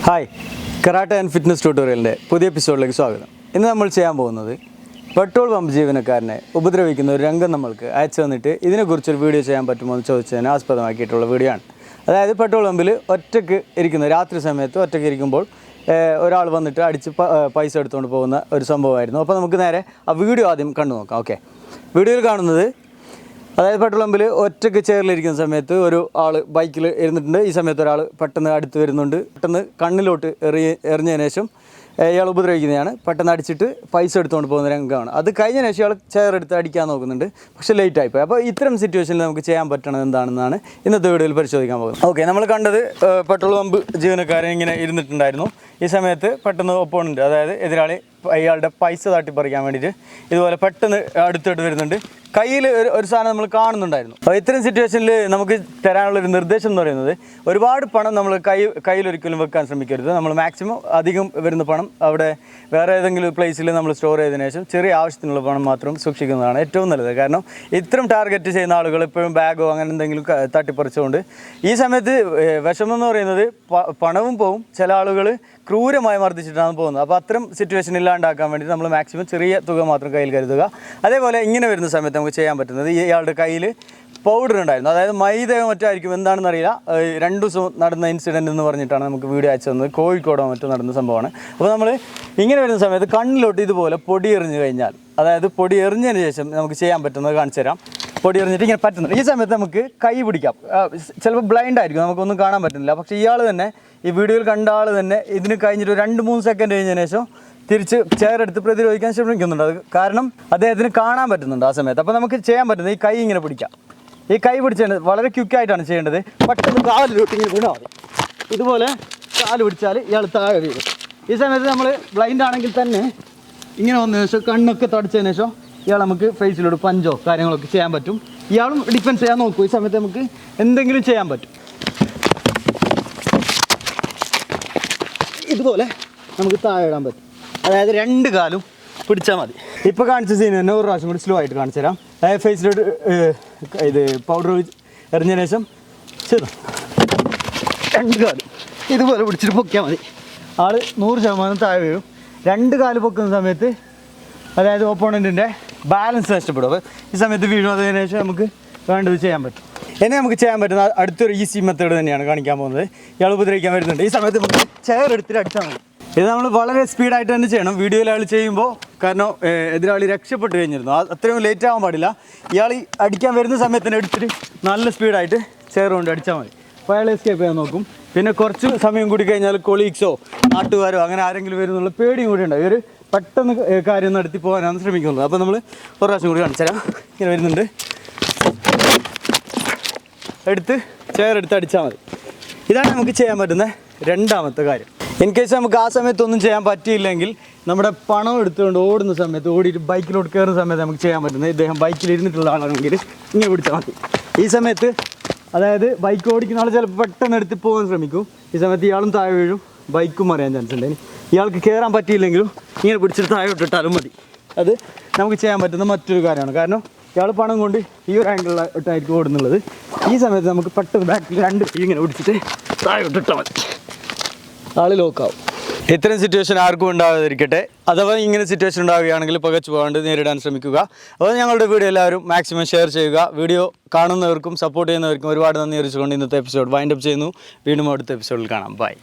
Hi karate and fitness ട്യൂട്ടോറിയലിൻ്റെ പുതിയ എപ്പിസോഡിലേക്ക് സ്വാഗതം. ഇന്ന് നമ്മൾ ചെയ്യാൻ പോകുന്നത് പെട്രോൾ പമ്പ് ജീവനക്കാരനെ ഉപദ്രവിക്കുന്ന ഒരു രംഗം നമ്മൾക്ക് അയച്ചു തന്നിട്ട് ഇതിനെക്കുറിച്ചൊരു വീഡിയോ ചെയ്യാൻ പറ്റുമോ എന്ന് ചോദിച്ചതിന് ആസ്പദമാക്കിയിട്ടുള്ള വീഡിയോ ആണ്. അതായത് പെട്രോൾ പമ്പിൽ ഒറ്റയ്ക്ക് ഇരിക്കുന്ന രാത്രി സമയത്ത് ഒറ്റയ്ക്ക് ഇരിക്കുമ്പോൾ ഒരാൾ വന്നിട്ട് അടിച്ച് പൈസ എടുത്തുകൊണ്ട് പോകുന്ന ഒരു സംഭവമായിരുന്നു. അപ്പോൾ നമുക്ക് നേരെ ആ വീഡിയോ ആദ്യം കണ്ടു നോക്കാം. ഓക്കെ, വീഡിയോയിൽ കാണുന്നത് അതായത് പെട്രോൾ പമ്പിൽ ഒറ്റയ്ക്ക് ചെയറിലിരിക്കുന്ന സമയത്ത് ഒരു ആൾ ബൈക്കിൽ ഇരുന്നിട്ടുണ്ട്. ഈ സമയത്ത് ഒരാൾ പെട്ടെന്ന് അടുത്ത് വരുന്നുണ്ട്. പെട്ടെന്ന് കണ്ണിലോട്ട് എറിഞ്ഞതിന് ശേഷം ഇയാൾ ഉപദ്രവിക്കുന്നതാണ്. പെട്ടെന്ന് അടിച്ചിട്ട് പൈസ എടുത്തുകൊണ്ട് പോകുന്ന രംഗമാണ്. അത് കഴിഞ്ഞ ശേഷം ഇയാൾ ചെയർ എടുത്ത് അടിക്കാൻ നോക്കുന്നുണ്ട്, പക്ഷേ ലേറ്റ് ആയിപ്പോയി. അപ്പോൾ ഇത്തരം സിറ്റുവേഷനിൽ നമുക്ക് ചെയ്യാൻ പറ്റണത് എന്താണെന്നാണ് ഇന്നത്തെ വീഡിയോയിൽ പരിശോധിക്കാൻ പോകുന്നത്. ഓക്കെ, നമ്മൾ കണ്ടത് പെട്രോൾ പമ്പ് ജീവനക്കാരൻ ഇങ്ങനെ ഇരുന്നിട്ടുണ്ടായിരുന്നു. ഈ സമയത്ത് പെട്ടെന്ന് ഒപ്പോണുണ്ട്, അതായത് എതിരാളി അയാളുടെ പൈസ തട്ടിപ്പറിക്കാൻ വേണ്ടിയിട്ട് ഇതുപോലെ പെട്ടെന്ന് അടുത്തോട്ട് വരുന്നുണ്ട്. കയ്യിൽ ഒരു സാധനം നമ്മൾ കാണുന്നുണ്ടായിരുന്നു. അപ്പോൾ ഇത്തരം സിറ്റുവേഷനിൽ നമുക്ക് തരാനുള്ളൊരു നിർദ്ദേശം എന്ന് പറയുന്നത്, ഒരുപാട് പണം നമ്മൾ കയ്യിലൊരിക്കലും വെക്കാൻ ശ്രമിക്കരുത്. നമ്മൾ മാക്സിമം അധികം വരുന്ന പണം അവിടെ വേറെ ഏതെങ്കിലും പ്ലേസിൽ നമ്മൾ സ്റ്റോർ ചെയ്തതിനു ശേഷം ചെറിയ ആവശ്യത്തിനുള്ള പണം മാത്രം സൂക്ഷിക്കുന്നതാണ് ഏറ്റവും നല്ലത്. കാരണം ഇത്തരം ടാർഗറ്റ് ചെയ്യുന്ന ആളുകൾ എപ്പോഴും ബാഗോ അങ്ങനെ എന്തെങ്കിലും തട്ടിപ്പറിച്ചുകൊണ്ട്, ഈ സമയത്ത് വിഷമം എന്ന് പറയുന്നത് പണവും പോവും, ചില ആളുകൾ ക്രൂരമായി മർദ്ദിച്ചിട്ടാണ് പോകുന്നത്. അപ്പോൾ അത്തരം സിറ്റുവേഷൻ ഇല്ലാണ്ടാക്കാൻ വേണ്ടി നമ്മൾ മാക്സിമം ചെറിയ തുക മാത്രം കയ്യിൽ കരുതുക. അതേപോലെ ഇങ്ങനെ വരുന്ന സമയത്ത് നമുക്ക് ചെയ്യാൻ പറ്റുന്നത്, ഇയാളുടെ കയ്യിൽ പൗഡർ ഉണ്ടായിരുന്നു, അതായത് മൈദയോ മറ്റായിരിക്കും, എന്താണെന്ന് അറിയില്ല. 2 ദിവസം നടന്ന ഇൻസിഡൻറ്റ് എന്ന് പറഞ്ഞിട്ടാണ് നമുക്ക് വീഡിയോ അയച്ചു തന്നത്. കോഴിക്കോടോ മറ്റോ നടന്ന സംഭവമാണ്. അപ്പോൾ നമ്മൾ ഇങ്ങനെ വരുന്ന സമയത്ത് കണ്ണിലോട്ട് ഇതുപോലെ പൊടി എറിഞ്ഞു കഴിഞ്ഞാൽ, അതായത് പൊടി എറിഞ്ഞതിന് ശേഷം നമുക്ക് ചെയ്യാൻ പറ്റുന്നത് കാണിച്ചു തരാം. പൊടി എറിഞ്ഞിട്ട് ഇങ്ങനെ പറ്റുന്നുണ്ട്. ഈ സമയത്ത് നമുക്ക് കൈ പിടിക്കാം. ചിലപ്പോൾ ബ്ലൈൻഡ് ആയിരിക്കും, നമുക്കൊന്നും കാണാൻ പറ്റുന്നില്ല. പക്ഷേ ഇയാൾ തന്നെ, ഈ വീഡിയോയിൽ കണ്ട ആൾ തന്നെ ഇതിന് കഴിഞ്ഞിട്ട് 2-3 സെക്കൻഡ് കഴിഞ്ഞതിന് ശേഷം തിരിച്ച് ചെയർ എടുത്ത് പ്രതിരോധിക്കാൻ ശ്രമിക്കുന്നുണ്ട്. അത് കാരണം അദ്ദേഹത്തിന് കാണാൻ പറ്റുന്നുണ്ട് ആ സമയത്ത്. അപ്പോൾ നമുക്ക് ചെയ്യാൻ പറ്റുന്നത് ഈ കൈ ഇങ്ങനെ പിടിക്കാം. ഈ കൈ പിടിച്ചാൽ വളരെ ക്വിക്കായിട്ടാണ് ചെയ്യേണ്ടത്. പെട്ടെന്ന് കാലിലോട്ട് ഇങ്ങനെ വീണാൽ മതി. ഇതുപോലെ കാല് പിടിച്ചാൽ ഇയാൾ താഴെ വീഴും. ഈ സമയത്ത് നമ്മൾ ബ്ലൈൻഡ് ആണെങ്കിൽ തന്നെ ഇങ്ങനെ വന്നതിന് ശേഷം കണ്ണൊക്കെ തടച്ചതിന് ശേഷം ഇയാൾ നമുക്ക് ഫേസിലോട്ട് പഞ്ചോ കാര്യങ്ങളൊക്കെ ചെയ്യാൻ പറ്റും. ഇയാളും ഡിഫെൻസ് ചെയ്യാൻ നോക്കും. ഈ സമയത്ത് നമുക്ക് എന്തെങ്കിലും ചെയ്യാൻ പറ്റും. ഇതുപോലെ നമുക്ക് താഴെ ഇടാൻ പറ്റും. അതായത് 2 കാലും പിടിച്ചാൽ മതി. ഇപ്പോൾ കാണിച്ച സീൻ തന്നെ ഒരു പ്രാവശ്യം കൂടി സ്ലോ ആയിട്ട് കാണിച്ചു തരാം. അതായത് ഫേസിലോട്ട് ഇത് പൗഡർ എറിഞ്ഞതിന് ശേഷം 2 കാലും ഇതുപോലെ പിടിച്ചിട്ട് പൊക്കിയാൽ മതി. ആൾ 100% താഴെ വീഴും. 2 കാല് പൊക്കുന്ന സമയത്ത് അതായത് ഓപ്പോണൻറ്റിൻ്റെ ബാലൻസ് നഷ്ടപ്പെടും. അപ്പോൾ ഈ സമയത്ത് വീഴും. അതിന് ശേഷം നമുക്ക് വേണ്ടത് ചെയ്യാൻ പറ്റും. എന്നെ നമുക്ക് ചെയ്യാൻ പറ്റുന്ന അടുത്തൊരു ഈസി മെത്തേഡ് തന്നെയാണ് കാണിക്കാൻ പോകുന്നത്. ഇയാൾ ഉപദ്രവിക്കാൻ വരുന്നുണ്ട്. ഈ സമയത്ത് നമുക്ക് ചെയർ എടുത്തിട്ട് അടിച്ചാൽ മതി. ഇത് നമ്മൾ വളരെ സ്പീഡായിട്ട് തന്നെ ചെയ്യണം. വീഡിയോയിൽ അയാൾ ചെയ്യുമ്പോൾ, കാരണം എതിരാളി രക്ഷപ്പെട്ട് കഴിഞ്ഞിരുന്നു, അത്രയും ലേറ്റ് ആവാൻ പാടില്ല. ഇയാൾ അടിക്കാൻ വരുന്ന സമയത്ത് തന്നെ എടുത്തിട്ട് നല്ല സ്പീഡായിട്ട് ചെയർ കൊണ്ട് അടിച്ചാൽ മതി. അപ്പോൾ അയാൾ എസ്കേപ്പ് ചെയ്യാൻ നോക്കും. പിന്നെ കുറച്ച് സമയം കൂടി കഴിഞ്ഞാൽ കൊളീഗ്സോ നാട്ടുകാരോ അങ്ങനെ ആരെങ്കിലും വരുന്നുള്ള പേടിയും കൂടി ഉണ്ടാവും. ഇവർ പെട്ടെന്ന് കാര്യം നടത്തി പോകാനാണ് ശ്രമിക്കുന്നത്. അപ്പോൾ നമ്മൾ ഒരു പ്രാവശ്യം കൂടി കാണിച്ചു തരാം. ഇങ്ങനെ വരുന്നുണ്ട്, എടുത്ത് ചെയർ എടുത്ത് അടിച്ചാൽ മതി. ഇതാണ് നമുക്ക് ചെയ്യാൻ പറ്റുന്ന രണ്ടാമത്തെ കാര്യം. ഇൻ കേസ് നമുക്ക് ആ സമയത്തൊന്നും ചെയ്യാൻ പറ്റിയില്ലെങ്കിൽ, നമ്മുടെ പണം എടുത്തുകൊണ്ട് ഓടുന്ന സമയത്ത്, ഓടിയിട്ട് ബൈക്കിലോട്ട് കയറുന്ന സമയത്ത് നമുക്ക് ചെയ്യാൻ പറ്റുന്നത്, ഇദ്ദേഹം ബൈക്കിൽ ഇരുന്നിട്ടുള്ള ആളാണെങ്കിൽ ഇങ്ങനെ പിടിച്ചാൽ മതി. ഈ സമയത്ത് അതായത് ബൈക്ക് ഓടിക്കുന്ന ആൾ ചിലപ്പോൾ പെട്ടെന്ന് എടുത്ത് പോകാൻ ശ്രമിക്കും. ഈ സമയത്ത് ഇയാളും താഴെ വീഴും, ബൈക്കും മറിയാൻ ചാൻസ് ഉണ്ട്. ഇയാൾക്ക് കയറാൻ പറ്റിയില്ലെങ്കിലും ഇങ്ങനെ പിടിച്ചിട്ട് താഴെ ഇട്ടിട്ടാലും മതി. അത് നമുക്ക് ചെയ്യാൻ പറ്റുന്ന മറ്റൊരു കാര്യമാണ്. കാരണം ഇയാൾ പണം കൊണ്ട് ഈ ഒരു ആംഗിളിലായിട്ടായിരിക്കും ഓടുന്നുള്ളത്. ഈ സമയത്ത് നമുക്ക് പെട്ടെന്ന് ബാക്കിൽ 2 ഇങ്ങനെ പിടിച്ചിട്ട് താഴെ ഇട്ടിട്ടാൽ മതി. ആൾ ലോക്കാവും. ഇത്തരം സിറ്റുവേഷൻ ആർക്കും ഉണ്ടാകാതിരിക്കട്ടെ. അഥവാ ഇങ്ങനെ സിറ്റുവേഷൻ ഉണ്ടാവുകയാണെങ്കിൽ പകച്ചു പോകാണ്ട് നേരിടാൻ ശ്രമിക്കുക. അപ്പോൾ ഞങ്ങളുടെ വീഡിയോ എല്ലാവരും മാക്സിമം ഷെയർ ചെയ്യുക. വീഡിയോ കാണുന്നവർക്കും സപ്പോർട്ട് ചെയ്യുന്നവർക്കും ഒരുപാട് നന്ദി അറിയിച്ചുകൊണ്ട് ഇന്നത്തെ എപ്പിസോഡ് വൈൻഡപ്പ് ചെയ്യുന്നു. വീണ്ടും അടുത്ത എപ്പിസോഡിൽ കാണാം. ബൈ.